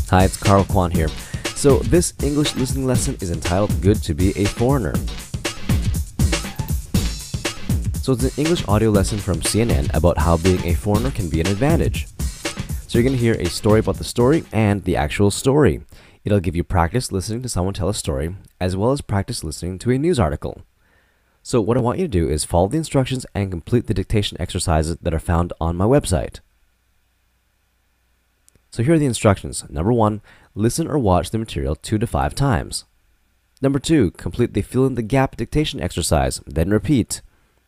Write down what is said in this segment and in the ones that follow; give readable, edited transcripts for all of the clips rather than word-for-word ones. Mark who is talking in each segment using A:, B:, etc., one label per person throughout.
A: Hi, it's Carl Kwan here. So, this English listening lesson is entitled Good to Be a Foreigner. So, it's an English audio lesson from CNN about how being a foreigner can be an advantage. So, you're going to hear a story about the story and the actual story. It'll give you practice listening to someone tell a story, as well as practice listening to a news article. So, what I want you to do is follow the instructions and complete the dictation exercises that are found on my website. So here are the instructions. Number 1, listen or watch the material 2 to 5 times. Number 2, complete the fill in the gap dictation exercise, then repeat.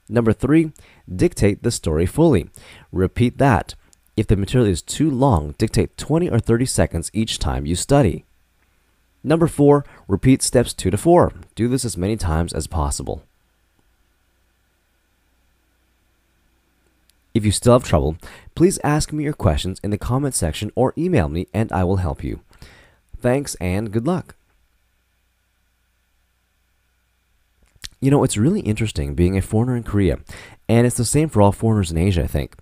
A: Number 3, dictate the story fully. Repeat that. If the material is too long, dictate 20 or 30 seconds each time you study. Number 4, repeat steps 2 to 4. Do this as many times as possible. If you still have trouble, please ask me your questions in the comment section or email me and I will help you. Thanks and good luck. You know, it's really interesting being a foreigner in Korea, and it's the same for all foreigners in Asia, I think.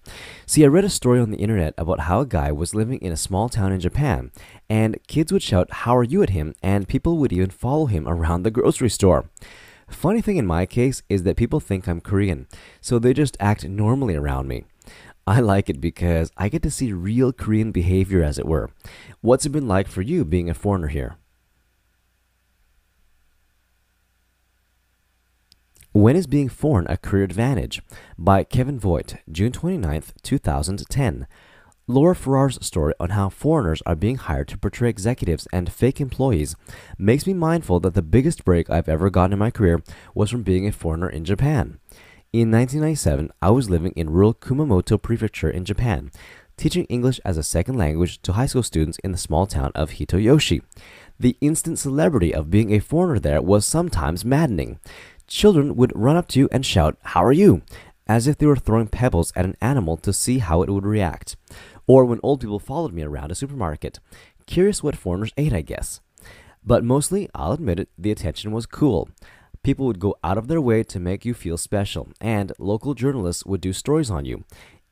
A: See, I read a story on the internet about how a guy was living in a small town in Japan, and kids would shout, "How are you?" at him, and people would even follow him around the grocery store. Funny thing in my case is that people think I'm Korean, so they just act normally around me. I like it because I get to see real Korean behavior, as it were. What's it been like for you being a foreigner here? When is being foreign a career advantage? By Kevin Voigt, June 29th, 2010. Laura Farrar's story on how foreigners are being hired to portray executives and fake employees makes me mindful that the biggest break I've ever gotten in my career was from being a foreigner in Japan. In 1997, I was living in rural Kumamoto Prefecture in Japan, teaching English as a second language to high school students in the small town of Hitoyoshi. The instant celebrity of being a foreigner there was sometimes maddening. Children would run up to you and shout, "How are you?" as if they were throwing pebbles at an animal to see how it would react. Or when old people followed me around a supermarket, curious what foreigners ate, I guess. But mostly, I'll admit it, the attention was cool. People would go out of their way to make you feel special, and local journalists would do stories on you.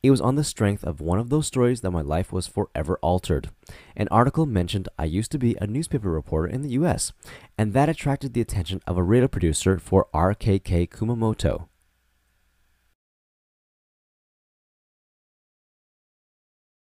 A: It was on the strength of one of those stories that my life was forever altered. An article mentioned I used to be a newspaper reporter in the US, and that attracted the attention of a radio producer for RKK Kumamoto.